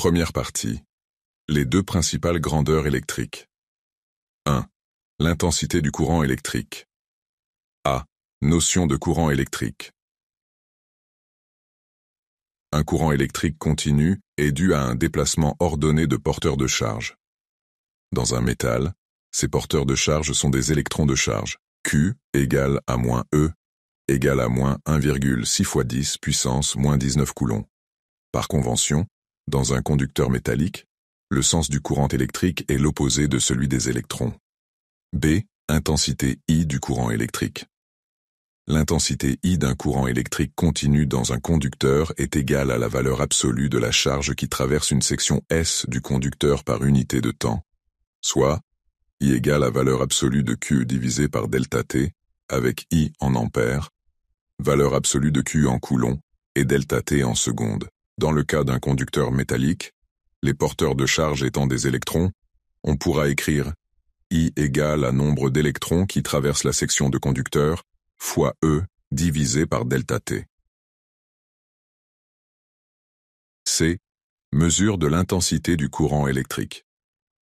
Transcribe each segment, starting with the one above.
Première partie. Les deux principales grandeurs électriques. 1. L'intensité du courant électrique. A. Notion de courant électrique. Un courant électrique continu est dû à un déplacement ordonné de porteurs de charge. Dans un métal, ces porteurs de charge sont des électrons de charge. Q égale à moins E égale à moins 1,6 fois 10 puissance moins 19 coulombs. Par convention, dans un conducteur métallique, le sens du courant électrique est l'opposé de celui des électrons. B. Intensité I du courant électrique. L'intensité I d'un courant électrique continu dans un conducteur est égale à la valeur absolue de la charge qui traverse une section S du conducteur par unité de temps, soit I égale à valeur absolue de Q divisé par delta T, avec I en ampères, valeur absolue de Q en coulomb et delta T en secondes. Dans le cas d'un conducteur métallique, les porteurs de charge étant des électrons, on pourra écrire I égale à nombre d'électrons qui traversent la section de conducteur fois E divisé par delta T. C. Mesure de l'intensité du courant électrique.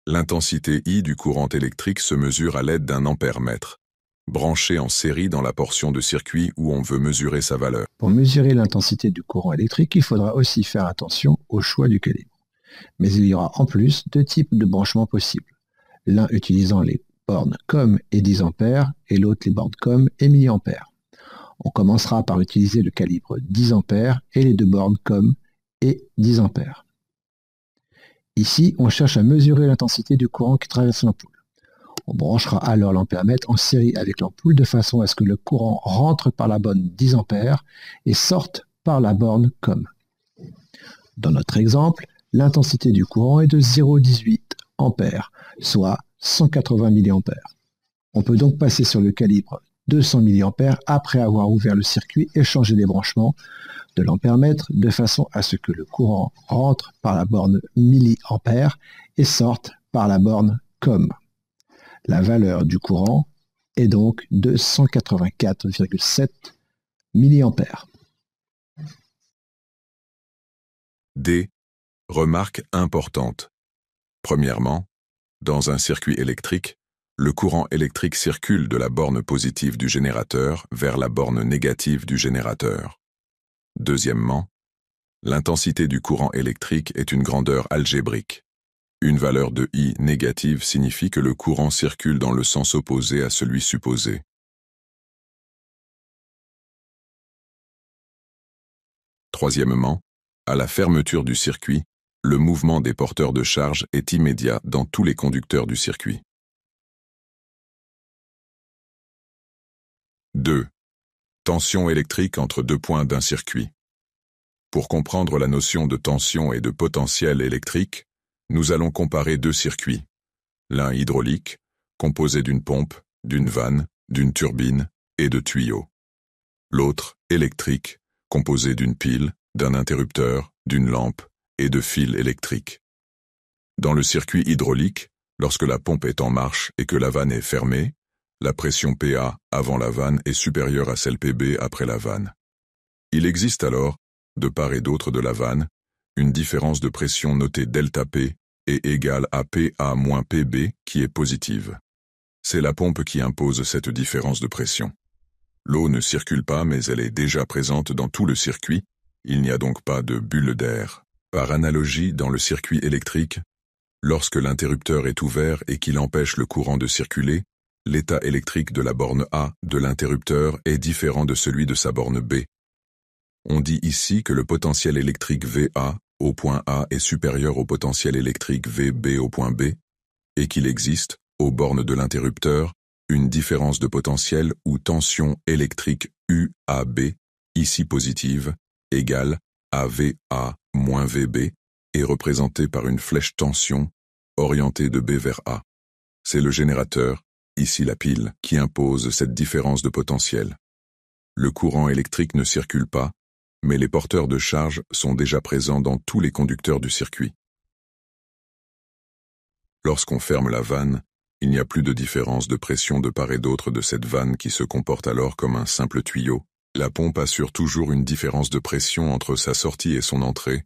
L'intensité I du courant électrique se mesure à l'aide d'un ampère-mètre, branché en série dans la portion de circuit où on veut mesurer sa valeur. Pour mesurer l'intensité du courant électrique, il faudra aussi faire attention au choix du calibre. Mais il y aura en plus deux types de branchements possibles. L'un utilisant les bornes COM et 10 ampères et l'autre les bornes COM et milliampères. On commencera par utiliser le calibre 10 ampères et les deux bornes COM et 10 ampères. Ici, on cherche à mesurer l'intensité du courant qui traverse l'ampoule. On branchera alors l'ampère-mètre en série avec l'ampoule de façon à ce que le courant rentre par la borne 10 ampères et sorte par la borne COM. Dans notre exemple, l'intensité du courant est de 0,18 ampères, soit 180 mA. On peut donc passer sur le calibre 200 mA après avoir ouvert le circuit et changé les branchements de l'ampère-mètre de façon à ce que le courant rentre par la borne milliampère et sorte par la borne COM. La valeur du courant est donc de 184,7 mA. D. Remarque importante. Premièrement, dans un circuit électrique, le courant électrique circule de la borne positive du générateur vers la borne négative du générateur. Deuxièmement, l'intensité du courant électrique est une grandeur algébrique. Une valeur de I négative signifie que le courant circule dans le sens opposé à celui supposé. Troisièmement, à la fermeture du circuit, le mouvement des porteurs de charge est immédiat dans tous les conducteurs du circuit. 2. Tension électrique entre deux points d'un circuit. Pour comprendre la notion de tension et de potentiel électrique, nous allons comparer deux circuits. L'un hydraulique, composé d'une pompe, d'une vanne, d'une turbine et de tuyaux. L'autre électrique, composé d'une pile, d'un interrupteur, d'une lampe et de fils électriques. Dans le circuit hydraulique, lorsque la pompe est en marche et que la vanne est fermée, la pression PA avant la vanne est supérieure à celle PB après la vanne. Il existe alors, de part et d'autre de la vanne, une différence de pression notée delta P est égale à PA moins PB qui est positive. C'est la pompe qui impose cette différence de pression. L'eau ne circule pas mais elle est déjà présente dans tout le circuit, il n'y a donc pas de bulle d'air. Par analogie, dans le circuit électrique, lorsque l'interrupteur est ouvert et qu'il empêche le courant de circuler, l'état électrique de la borne A de l'interrupteur est différent de celui de sa borne B. On dit ici que le potentiel électrique VA au point A est supérieur au potentiel électrique VB au point B, et qu'il existe, aux bornes de l'interrupteur, une différence de potentiel ou tension électrique UAB, ici positive, égale à VA moins VB, est représentée par une flèche tension orientée de B vers A. C'est le générateur, ici la pile, qui impose cette différence de potentiel. Le courant électrique ne circule pas, mais les porteurs de charge sont déjà présents dans tous les conducteurs du circuit. Lorsqu'on ferme la vanne, il n'y a plus de différence de pression de part et d'autre de cette vanne qui se comporte alors comme un simple tuyau. La pompe assure toujours une différence de pression entre sa sortie et son entrée,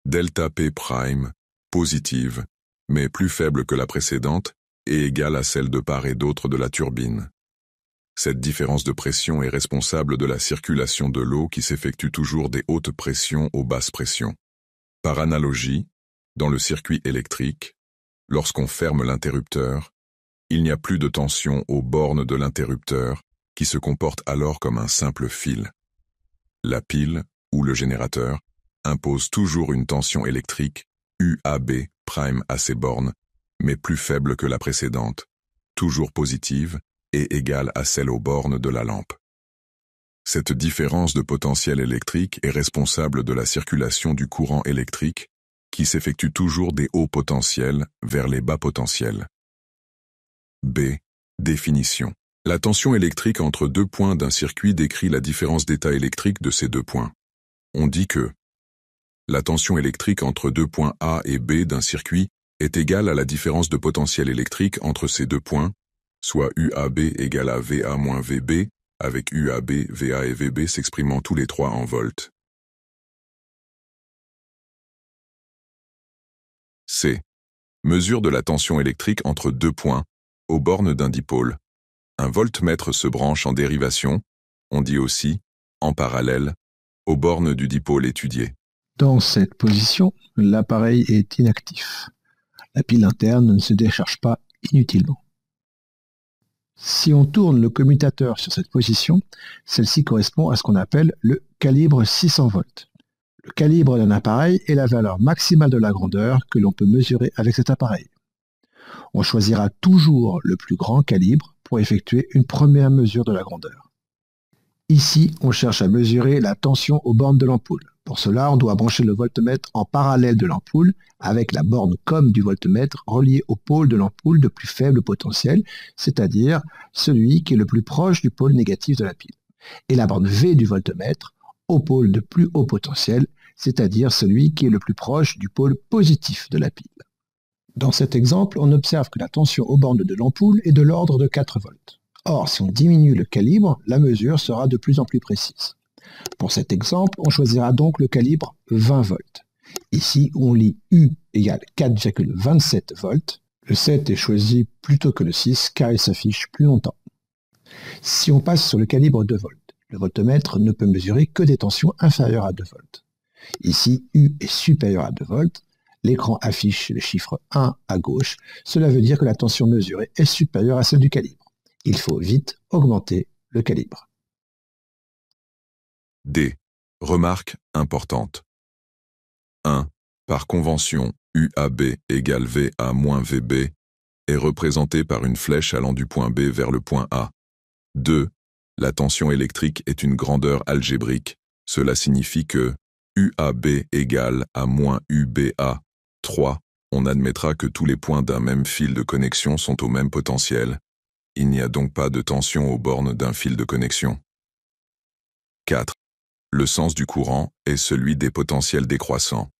delta P prime, positive, mais plus faible que la précédente et égale à celle de part et d'autre de la turbine. Cette différence de pression est responsable de la circulation de l'eau qui s'effectue toujours des hautes pressions aux basses pressions. Par analogie, dans le circuit électrique, lorsqu'on ferme l'interrupteur, il n'y a plus de tension aux bornes de l'interrupteur qui se comporte alors comme un simple fil. La pile, ou le générateur, impose toujours une tension électrique, UAB prime à ses bornes, mais plus faible que la précédente, toujours positive et égale à celle aux bornes de la lampe. Cette différence de potentiel électrique est responsable de la circulation du courant électrique qui s'effectue toujours des hauts potentiels vers les bas potentiels. B. Définition. La tension électrique entre deux points d'un circuit décrit la différence d'état électrique de ces deux points. On dit que la tension électrique entre deux points A et B d'un circuit est égale à la différence de potentiel électrique entre ces deux points, soit UAB égale à VA moins VB, avec UAB, VA et VB s'exprimant tous les trois en volts. C. Mesure de la tension électrique entre deux points, aux bornes d'un dipôle. Un voltmètre se branche en dérivation, on dit aussi, en parallèle, aux bornes du dipôle étudié. Dans cette position, l'appareil est inactif. La pile interne ne se décharge pas inutilement. Si on tourne le commutateur sur cette position, celle-ci correspond à ce qu'on appelle le calibre 600 volts. Le calibre d'un appareil est la valeur maximale de la grandeur que l'on peut mesurer avec cet appareil. On choisira toujours le plus grand calibre pour effectuer une première mesure de la grandeur. Ici, on cherche à mesurer la tension aux bornes de l'ampoule. Pour cela, on doit brancher le voltmètre en parallèle de l'ampoule avec la borne COM du voltmètre reliée au pôle de l'ampoule de plus faible potentiel, c'est-à-dire celui qui est le plus proche du pôle négatif de la pile, et la borne V du voltmètre au pôle de plus haut potentiel, c'est-à-dire celui qui est le plus proche du pôle positif de la pile. Dans cet exemple, on observe que la tension aux bornes de l'ampoule est de l'ordre de 4 volts. Or, si on diminue le calibre, la mesure sera de plus en plus précise. Pour cet exemple, on choisira donc le calibre 20 volts. Ici, on lit U égale 4,27 volts. Le 7 est choisi plutôt que le 6 car il s'affiche plus longtemps. Si on passe sur le calibre 2 volts, le voltmètre ne peut mesurer que des tensions inférieures à 2 volts. Ici, U est supérieur à 2 volts. L'écran affiche le chiffre 1 à gauche. Cela veut dire que la tension mesurée est supérieure à celle du calibre. Il faut vite augmenter le calibre. D. Remarque importante. 1. Par convention, UAB égale VA moins VB est représenté par une flèche allant du point B vers le point A. 2. La tension électrique est une grandeur algébrique. Cela signifie que UAB égale à moins UBA. 3. On admettra que tous les points d'un même fil de connexion sont au même potentiel. Il n'y a donc pas de tension aux bornes d'un fil de connexion. 4. Le sens du courant est celui des potentiels décroissants.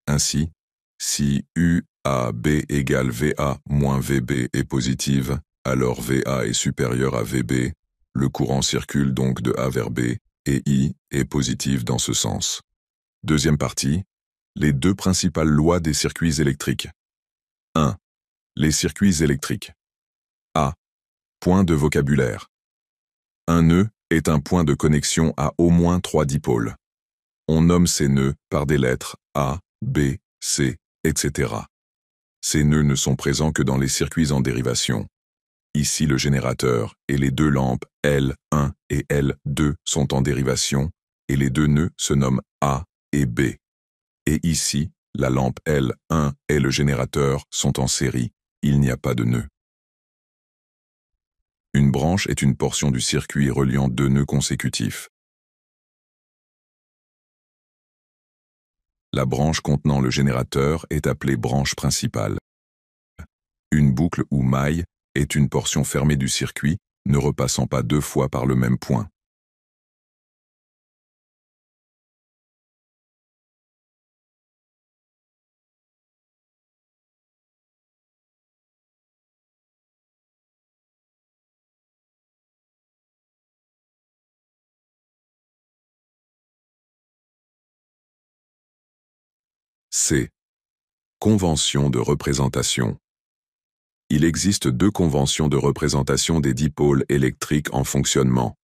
Ainsi, si UAB égale VA moins VB est positive, alors VA est supérieur à VB, le courant circule donc de A vers B, et I est positive dans ce sens. Deuxième partie, les deux principales lois des circuits électriques. 1. Les circuits électriques. A. Point de vocabulaire. Un nœud est un point de connexion à au moins 3 dipôles. On nomme ces nœuds par des lettres A, B, C, etc. Ces nœuds ne sont présents que dans les circuits en dérivation. Ici, le générateur et les deux lampes L1 et L2 sont en dérivation et les deux nœuds se nomment A et B. Et ici, la lampe L1 et le générateur sont en série, il n'y a pas de nœud. Une branche est une portion du circuit reliant deux nœuds consécutifs. La branche contenant le générateur est appelée branche principale. Une boucle ou maille est une portion fermée du circuit, ne repassant pas deux fois par le même point. C. Convention de représentation. Il existe deux conventions de représentation des dipôles électriques en fonctionnement.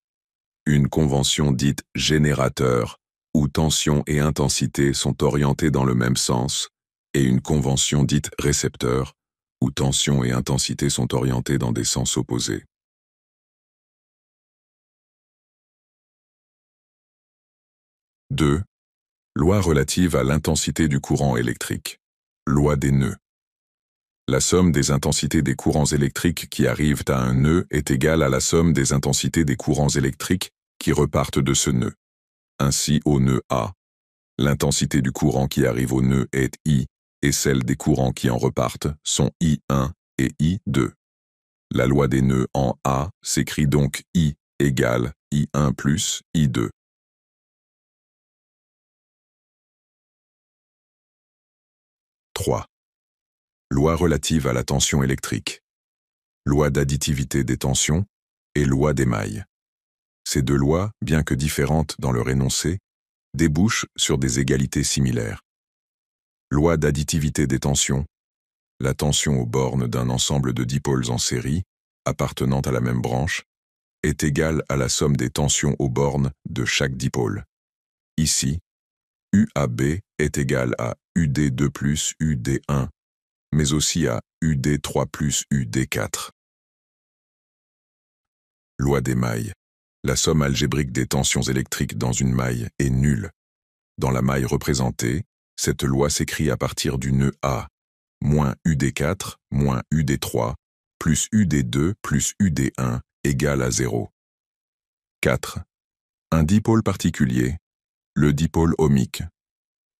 Une convention dite générateur, où tension et intensité sont orientées dans le même sens, et une convention dite récepteur, où tension et intensité sont orientées dans des sens opposés. « 2. Loi relative à l'intensité du courant électrique. Loi des nœuds. La somme des intensités des courants électriques qui arrivent à un nœud est égale à la somme des intensités des courants électriques qui repartent de ce nœud. Ainsi, au nœud A, l'intensité du courant qui arrive au nœud est I, et celle des courants qui en repartent sont I1 et I2. La loi des nœuds en A s'écrit donc I égale I1 plus I2. « 3. Loi relative à la tension électrique. Loi d'additivité des tensions et loi d'émail. Ces deux lois, bien que différentes dans leur énoncé, débouchent sur des égalités similaires. Loi d'additivité des tensions. La tension aux bornes d'un ensemble de dipôles en série, appartenant à la même branche, est égale à la somme des tensions aux bornes de chaque dipôle. Ici, UAB est égal à UD2 plus UD1, mais aussi à UD3 plus UD4. Loi des mailles. La somme algébrique des tensions électriques dans une maille est nulle. Dans la maille représentée, cette loi s'écrit à partir du nœud A, moins UD4, moins UD3, plus UD2 plus UD1 égale à 0. 4. Un dipôle particulier, le dipôle ohmique.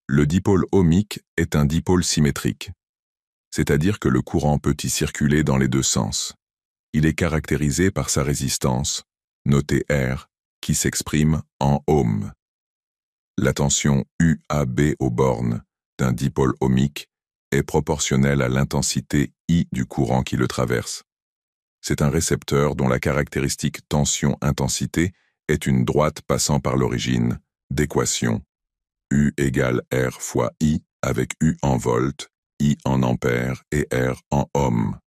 Le dipôle ohmique est un dipôle symétrique, c'est-à-dire que le courant peut y circuler dans les deux sens. Il est caractérisé par sa résistance, notée R, qui s'exprime en ohms. La tension UAB aux bornes d'un dipôle ohmique est proportionnelle à l'intensité I du courant qui le traverse. C'est un récepteur dont la caractéristique tension-intensité est une droite passant par l'origine d'équation U égale R fois I avec U en volts, I en ampères et R en ohms.